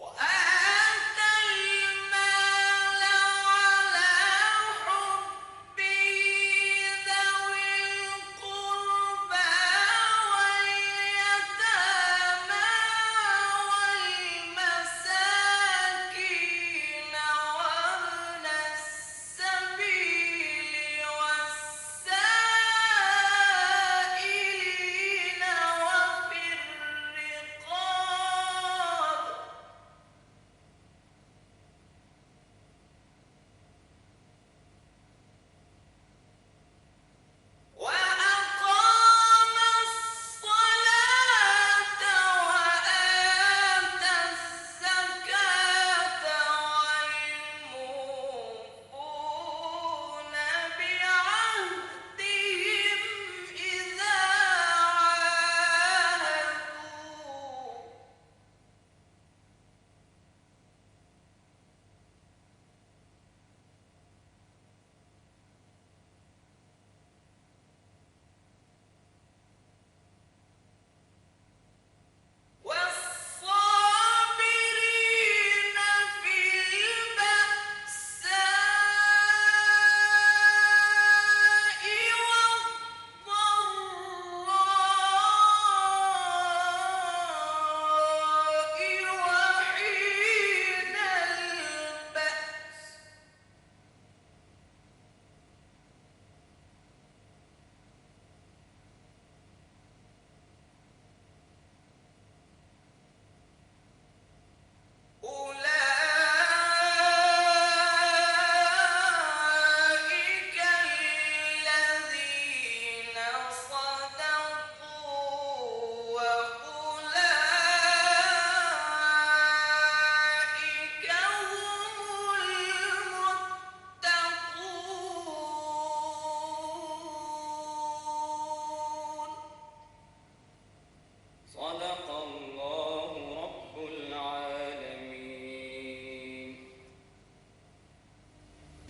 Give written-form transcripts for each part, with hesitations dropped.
وآتى المال على حبه ذوي القربى واليتامى والمساكين وابن السبيل والسائلين وفي الرقاب وأقام الصلاة وآتى الزكاة والموفون بعهدهم إذا عاهدوا والصابرين في البأساء والضراء وحين البأس أولئك الذين صدقوا وأولئك هم المتقون. صدق الله رب العالمين.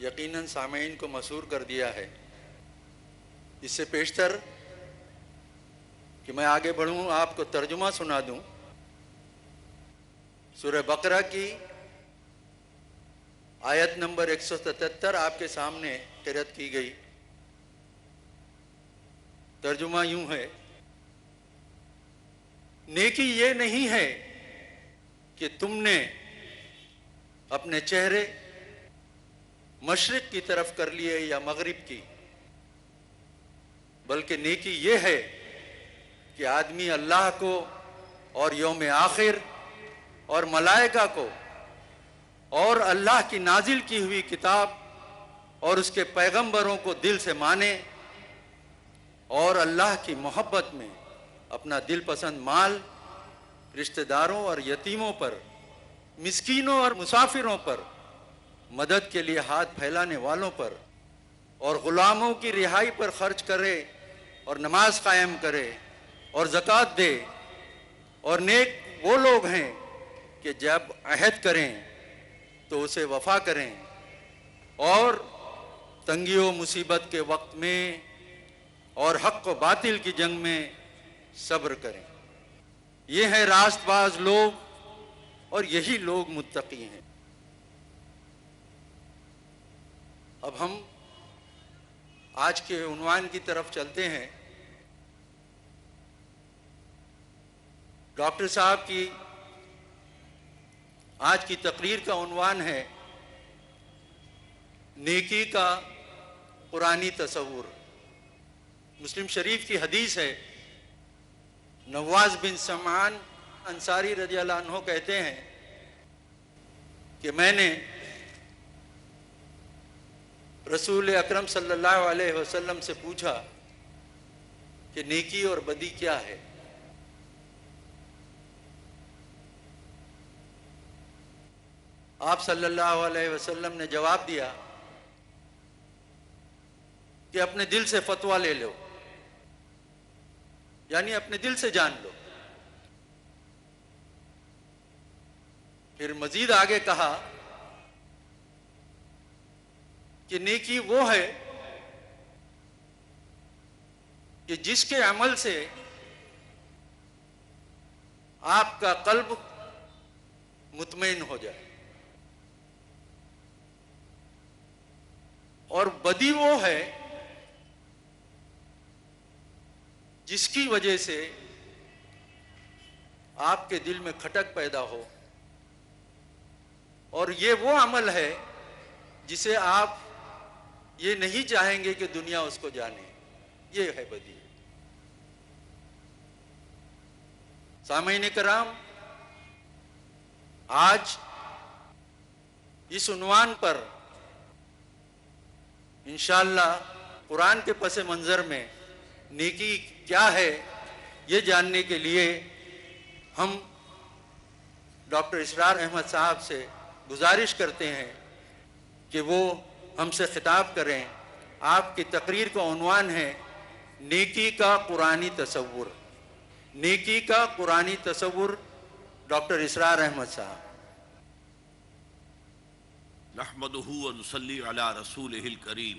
یقیناً سامعین کو مسحور کر دیا ہے۔ اس سے پیشتر کہ میں آگے بڑھوں، آپ کو ترجمہ سنا دوں۔ سورہ بقرہ کی آیت نمبر 177 آپ کے سامنے قرأت کی گئی۔ ترجمہ یوں ہے: نیکی یہ نہیں ہے کہ تم نے اپنے چہرے مشرق کی طرف کر لیے یا مغرب کی، بلکہ نیکی یہ ہے کہ آدمی اللہ کو اور یوم آخر اور ملائکہ کو اور اللہ کی نازل کی ہوئی کتاب اور اس کے پیغمبروں کو دل سے مانے، اور اللہ کی محبت میں اپنا دل پسند مال رشتہ داروں اور یتیموں پر، مسکینوں اور مسافروں پر، مدد کے لیے ہاتھ پھیلانے والوں پر اور غلاموں کی رہائی پر خرچ کرے اور نماز قائم کرے اور زکوٰۃ دے، اور نیک وہ لوگ ہیں کہ جب عہد کریں تو اسے وفا کریں، اور تنگی و مصیبت کے وقت میں اور حق و باطل کی جنگ میں صبر کریں۔ یہ ہیں راست باز لوگ، اور یہی لوگ متقی ہیں۔ اب ہم آج کے عنوان کی طرف چلتے ہیں۔ ڈاکٹر صاحب کی آج کی تقریر کا عنوان ہے نیکی کا قرآنی تصور۔ مسلم شریف کی حدیث ہے، نواز بن سمعان انصاری رضی اللہ عنہ کہتے ہیں کہ میں نے رسول اکرم صلی اللہ علیہ وسلم سے پوچھا کہ نیکی اور بدی کیا ہے؟ آپ صلی اللہ علیہ وسلم نے جواب دیا کہ اپنے دل سے فتویٰ لے لو، یعنی اپنے دل سے جان لو۔ پھر مزید آگے کہا کہ نیکی وہ ہے کہ جس کے عمل سے آپ کا قلب مطمئن ہو جائے، اور بدی وہ ہے جس کی وجہ سے آپ کے دل میں کھٹک پیدا ہو، اور یہ وہ عمل ہے جسے آپ یہ نہیں چاہیں گے کہ دنیا اس کو جانے۔ یہ ہے بدی۔ سامعین کرام، آج اس عنوان پر انشاءاللہ قرآن کے پس منظر میں نیکی کیا ہے یہ جاننے کے لیے ہم ڈاکٹر اسرار احمد صاحب سے گزارش کرتے ہیں کہ وہ ہم سے خطاب کریں۔ آپ کی تقریر کا عنوان ہے نیکی کا قرآنی تصور۔ نیکی کا قرآنی تصور، ڈاکٹر اسرار احمد صاحب۔ نحمده ونصلي على رسوله الكريم،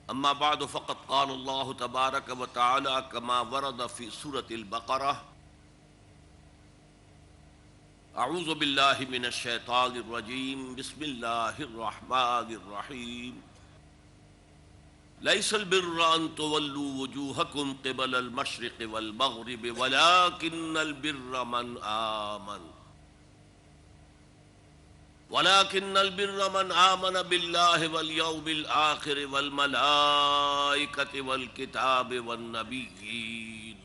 اما بعد فقد قال الله تبارك وتعالى كما ورد في سورة البقرة: اعوذ بالله من الشيطان الرجيم، بسم الله الرحمن الرحيم، ليس البر ان تولوا وجوهكم قبل المشرق والمغرب ولكن البر من آمن بالله واليوم الآخر والملائكة والكتاب والنبيين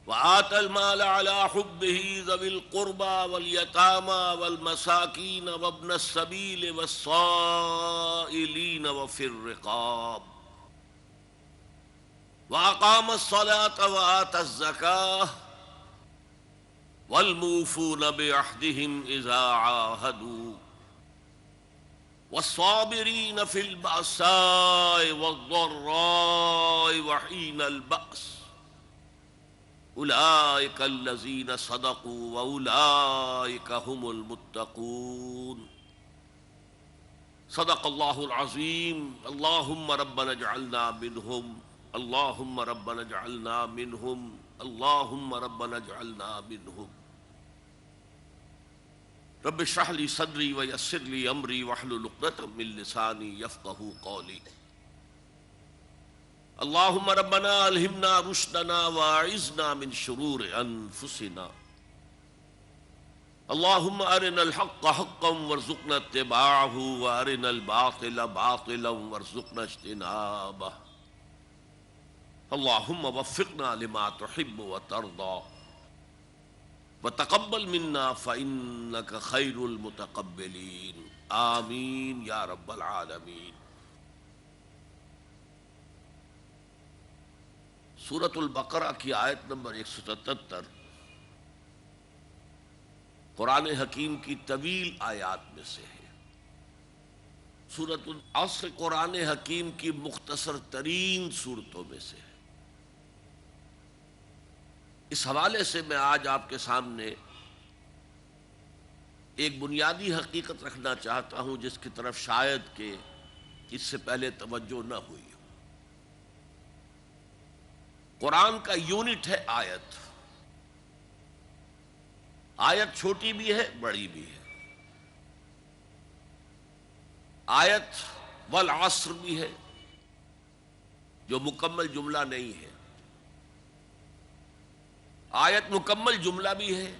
وآتى المال على حبه ذوي القربى واليتامى والمساكين وابن السبيل والصائلين وفي الرقاب وأقام الصلاة وآتى الزكاة والموفون بعهدهم إذا عاهدوا والصابرين في البأساء والضراء وحين البأس اولئک الذین صدقوا واولئک هم المتقون. صدق اللہ العظیم. اللہم ربنا اجعلنا منہم، اللہم ربنا اجعلنا منہم، اللہم ربنا اجعلنا منہم. رب اشرح لی صدری ویسر لی امری واحلل عقدۃ من لسانی یفقہوا قولی. اللہم ربنا الہمنا رشدنا واعذنا من شرور انفسنا. اللہم ارنا الحق حقا وارزقنا اتباعہ وارنا الباطل باطلا وارزقنا اجتنابہ. اللہم وفقنا لما تحب وترضى وتقبل منا فإنک خیر المتقبلین. آمین یا رب العالمین. سورۃ البقرہ کی آیت نمبر 177 قرآن حکیم کی طویل آیات میں سے ہے. سورۃ العصر قرآن حکیم کی مختصر ترین صورتوں میں سے ہے. اس حوالے سے میں آج آپ کے سامنے ایک بنیادی حقیقت رکھنا چاہتا ہوں جس کی طرف شاید کہ اس سے پہلے توجہ نہ ہوئی ہو. قرآن کا یونٹ ہے آیت. آیت چھوٹی بھی ہے بڑی بھی ہے. آیت والعصر بھی ہے جو مکمل جملہ نہیں ہے. آیت مکمل جملہ بھی ہے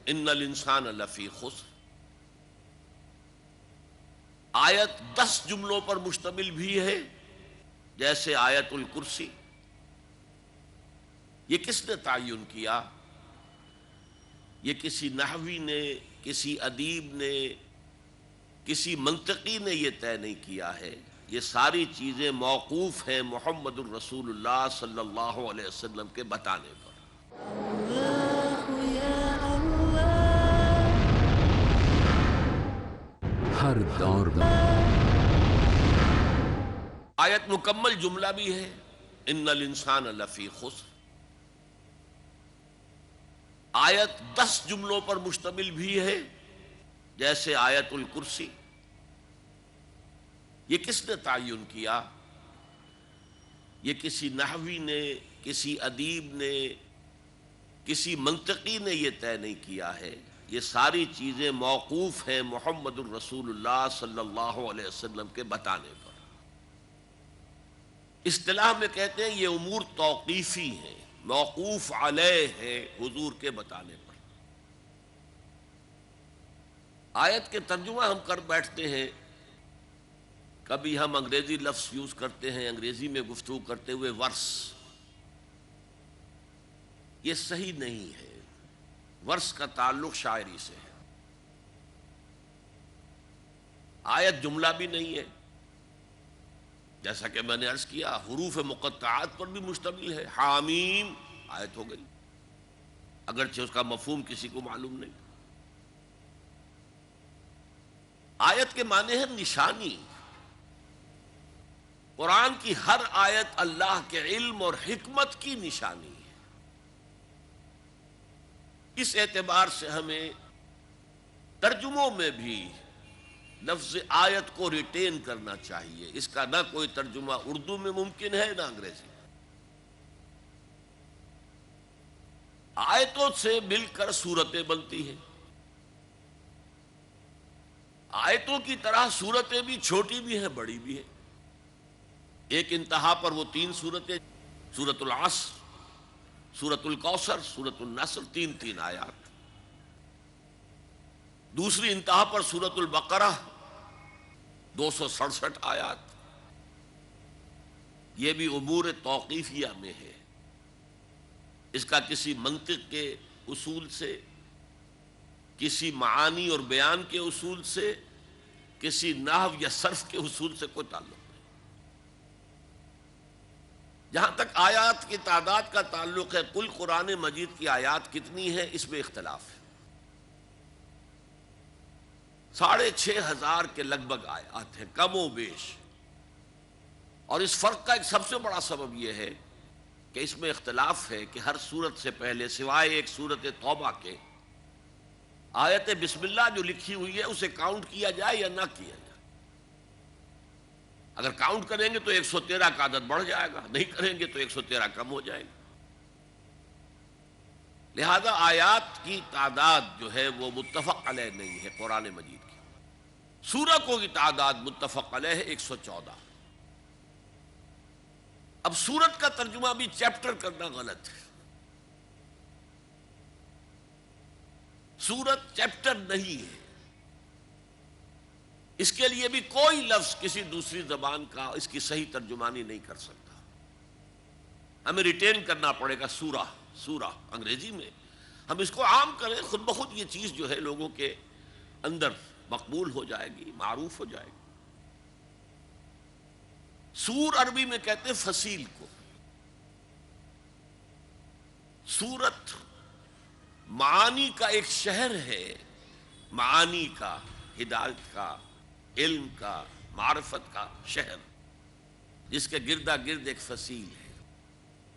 ان الانسان لفی خسر. آیت 10 جملوں پر مشتمل بھی ہے جیسے آیت الکرسی. یہ کس نے تعین کیا؟ یہ کسی نحوی نے، کسی ادیب نے، کسی منطقی نے یہ طے نہیں کیا ہے. یہ ساری چیزیں موقوف ہیں محمد الرسول اللہ صلی اللہ علیہ وسلم کے بتانے پر. ہر دور میں آیت مکمل جملہ بھی ہے ان الانسان لفی خسر. آیت 10 جملوں پر مشتمل بھی ہے جیسے آیت الکرسی. یہ کس نے تعین کیا؟ یہ کسی نحوی نے، کسی ادیب نے، کسی منطقی نے یہ طے نہیں کیا ہے. یہ ساری چیزیں موقوف ہیں محمد الرسول اللہ صلی اللہ علیہ وسلم کے بتانے پر. اصطلاح میں کہتے ہیں یہ امور توقیفی ہیں، موقوف علیہ ہے حضور کے بتانے پر. آیت کے ترجمہ ہم کر بیٹھتے ہیں. کبھی ہم انگریزی لفظ یوز کرتے ہیں انگریزی میں گفتگو کرتے ہوئے ورس. یہ صحیح نہیں ہے. ورس کا تعلق شاعری سے ہے. آیت جملہ بھی نہیں ہے. جیسا کہ میں نے عرض کیا حروف مقطعات پر بھی مشتمل ہے. حامیم آیت ہو گئی اگرچہ اس کا مفہوم کسی کو معلوم نہیں. آیت کے معنی ہے نشانی. قرآن کی ہر آیت اللہ کے علم اور حکمت کی نشانی ہے. اس اعتبار سے ہمیں ترجموں میں بھی لفظ آیت کو ریٹین کرنا چاہیے. اس کا نہ کوئی ترجمہ اردو میں ممکن ہے نہ انگریزی. آیتوں سے مل کر سورتیں بنتی ہیں. آیتوں کی طرح سورتیں بھی چھوٹی بھی ہیں بڑی بھی ہیں. ایک انتہا پر وہ 3 سورتیں، سورۃ العصر، سورۃ الکوثر، سورۃ النصر، 3 آیات. دوسری انتہا پر سورۃ البقرہ 267 آیات. یہ بھی امور توقیفیہ میں ہے. اس کا کسی منطق کے اصول سے، کسی معانی اور بیان کے اصول سے، کسی نحو یا صرف کے اصول سے کوئی تعلق نہیں. جہاں تک آیات کی تعداد کا تعلق ہے، کل قرآن مجید کی آیات کتنی ہیں اس میں اختلاف ہے. 6,500 کے لگ بھگ آیات ہیں کم و بیش. اور اس فرق کا ایک سب سے بڑا سبب یہ ہے کہ اس میں اختلاف ہے کہ ہر سورت سے پہلے سوائے ایک سورت توبہ کے آیت بسم اللہ جو لکھی ہوئی ہے اسے کاؤنٹ کیا جائے یا نہ کیا جائے. اگر کاؤنٹ کریں گے تو 113 کا عدد بڑھ جائے گا، نہیں کریں گے تو 113 کم ہو جائے گا. لہذا آیات کی تعداد جو ہے وہ متفق علیہ نہیں ہے قرآن مجید کی. سورتوں کی تعداد متفق علیہ ہے 114. اب سورت کا ترجمہ بھی چیپٹر کرنا غلط ہے. سورت چیپٹر نہیں ہے. اس کے لیے بھی کوئی لفظ کسی دوسری زبان کا اس کی صحیح ترجمانی نہیں کر سکتا. ہمیں ریٹین کرنا پڑے گا سورہ. سورہ انگریزی میں ہم اس کو عام کریں، خود بخود یہ چیز جو ہے لوگوں کے اندر مقبول ہو جائے گی، معروف ہو جائے گی. سور عربی میں کہتے ہیں فصیل کو. سورت معانی کا ایک شہر ہے، معانی کا، ہدایت کا، علم کا، معرفت کا شہر، جس کے گردا گرد ایک فصیل ہے.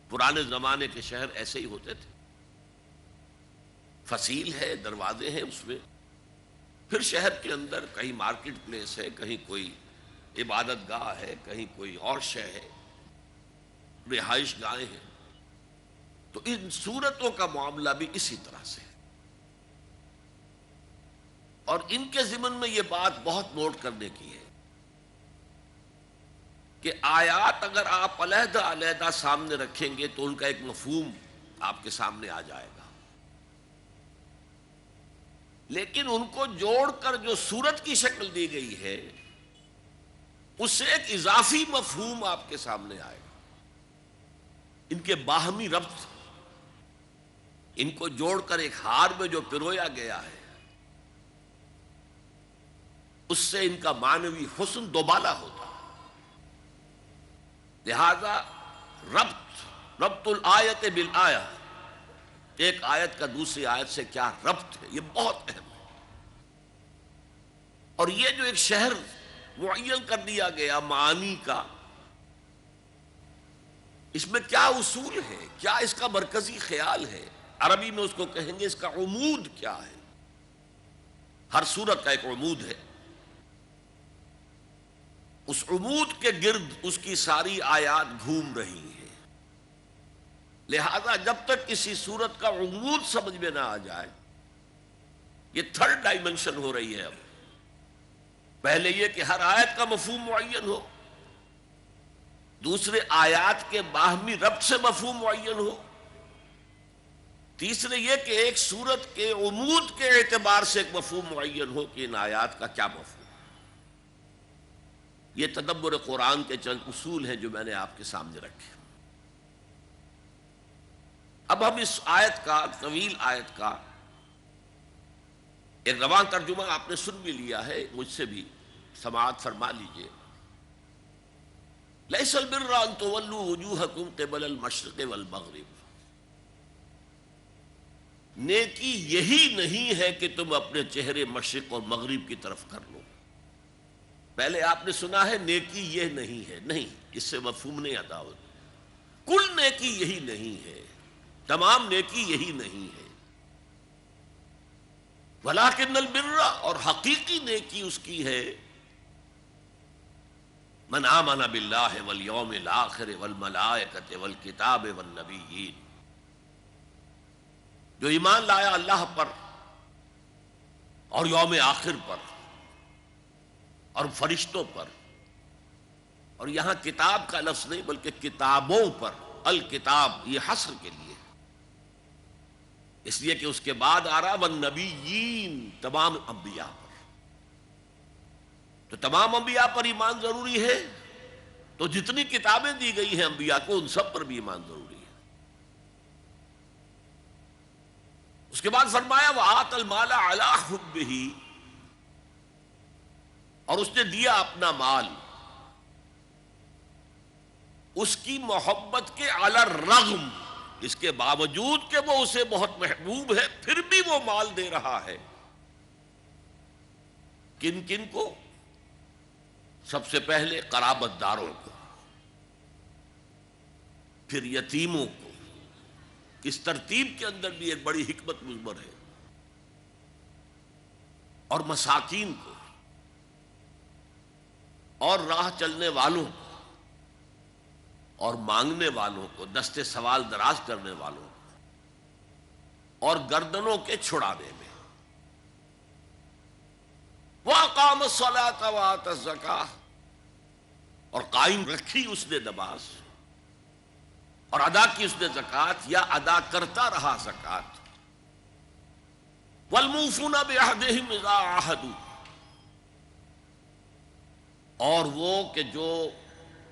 پرانے زمانے کے شہر ایسے ہی ہوتے تھے. فصیل ہے، دروازے ہیں اس میں، پھر شہر کے اندر کہیں مارکیٹ پلیس ہے، کہیں کوئی عبادت گاہ ہے، کہیں کوئی اور شے ہے، رہائش گاہیں ہیں. تو ان صورتوں کا معاملہ بھی اسی طرح سے ہے. اور ان کے ضمن میں یہ بات بہت نوٹ کرنے کی ہے کہ آیات اگر آپ علیحدہ علیحدہ سامنے رکھیں گے تو ان کا ایک مفہوم آپ کے سامنے آ جائے گا، لیکن ان کو جوڑ کر جو صورت کی شکل دی گئی ہے اس سے ایک اضافی مفہوم آپ کے سامنے آئے گا. ان کے باہمی ربط، ان کو جوڑ کر ایک ہار میں جو پرویا گیا ہے اس سے ان کا معنوی حسن دوبالا ہوتا. لہذا ربط الآیت بالآیہ، ایک آیت کا دوسری آیت سے کیا ربط ہے، یہ بہت اہم ہے. اور یہ جو ایک شہر معین کر دیا گیا معانی کا، اس میں کیا اصول ہے، کیا اس کا مرکزی خیال ہے. عربی میں اس کو کہیں گے اس کا عمود کیا ہے. ہر سورت کا ایک عمود ہے. اس عمود کے گرد اس کی ساری آیات گھوم رہی ہیں. لہذا جب تک کسی سورت کا عمود سمجھ میں نہ آ جائے، یہ تھرڈ ڈائمنشن ہو رہی ہے. اب پہلے یہ کہ ہر آیت کا مفہوم معین ہو، دوسرے آیات کے باہمی ربط سے مفہوم معین ہو، تیسرے یہ کہ ایک سورت کے عمود کے اعتبار سے ایک مفہوم معین ہو کہ ان آیات کا کیا مفہوم. یہ تدبر قرآن کے چند اصول ہیں جو میں نے آپ کے سامنے رکھے. اب ہم اس آیت کا، طویل آیت کا ایک رواں ترجمہ آپ نے سن بھی لیا ہے، مجھ سے بھی سماعت فرما لیجئے. لیس البر ان تولوا وجوہکم قبل المشرق والمغرب. نیکی یہی نہیں ہے کہ تم اپنے چہرے مشرق اور مغرب کی طرف کر لو. پہلے آپ نے سنا ہے نیکی یہ نہیں ہے، نہیں، اس سے مفہوم نہیں ادا ہوتا. کل نیکی یہی نہیں ہے، تمام نیکی یہی نہیں ہے. ولیکن البر، اور حقیقی نیکی اس کی ہے من آمن باللہ والیوم الآخر والملائکۃ والکتاب والنبیین، جو ایمان لایا اللہ پر اور یوم آخر پر اور فرشتوں پر. اور یہاں کتاب کا لفظ نہیں بلکہ کتابوں پر، الکتاب یہ حصر کے لیے، اس لیے کہ اس کے بعد آ رہا والنبیین، تمام انبیاء پر. تو تمام انبیاء پر ایمان ضروری ہے، تو جتنی کتابیں دی گئی ہیں انبیاء کو ان سب پر بھی ایمان ضروری ہے. اس کے بعد فرمایا وآت المال علی حبہ، اور اس نے دیا اپنا مال اس کی محبت کے علی الرغم، اس کے باوجود کہ وہ اسے بہت محبوب ہے پھر بھی وہ مال دے رہا ہے. کن کن کو؟ سب سے پہلے قرابت داروں کو. پھر یتیموں کو، اس ترتیب کے اندر بھی ایک بڑی حکمت مضمر ہے، اور مساکین کو، اور راہ چلنے والوں کو، اور مانگنے والوں کو، دستے سوال دراز کرنے والوں کو، اور گردنوں کے چھڑانے میں۔ وَأَقَامَ الصَّلَاةَ وَآتَى الزَّكَاةَ، اور قائم رکھی اس نے نماز، اور ادا کی اس نے زکوٰۃ، یا ادا کرتا رہا زکوٰۃ۔ وَالْمُوفُونَ بِعَهْدِهِمْ إِذَا عَاهَدُوا، اور وہ کہ جو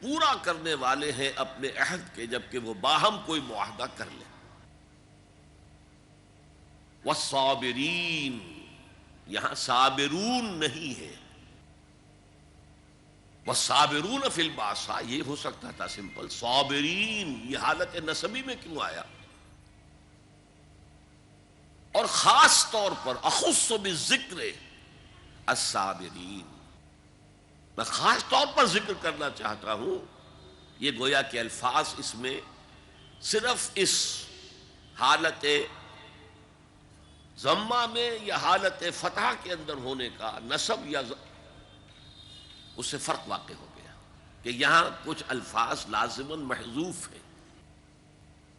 پورا کرنے والے ہیں اپنے عہد کے جبکہ وہ باہم کوئی معاہدہ کر لیں۔ وَالصَّابِرِينَ، یہاں صابرون نہیں ہے، وَالصَّابِرُونَ فِي الْبَأْسَاءِ، یہ ہو سکتا تھا سمپل، صابرین یہ حالت نسبی میں کیوں آیا؟ اور خاص طور پر اخص بالذکر الصابرین، میں خاص طور پر ذکر کرنا چاہتا ہوں، یہ گویا کہ الفاظ اس میں صرف اس حالت ضمہ میں یا حالت فتح کے اندر ہونے کا نصب یا اس سے فرق واقع ہو گیا کہ یہاں کچھ الفاظ لازماً محذوف ہیں۔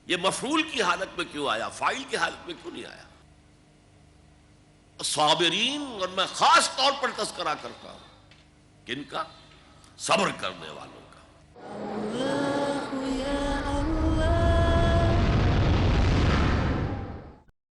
یہ مفعول کی حالت میں کیوں آیا، فاعل کی حالت میں کیوں نہیں آیا؟ صابرین، اور میں خاص طور پر تذکرہ کرتا ہوں کن کا؟ صبر کرنے والوں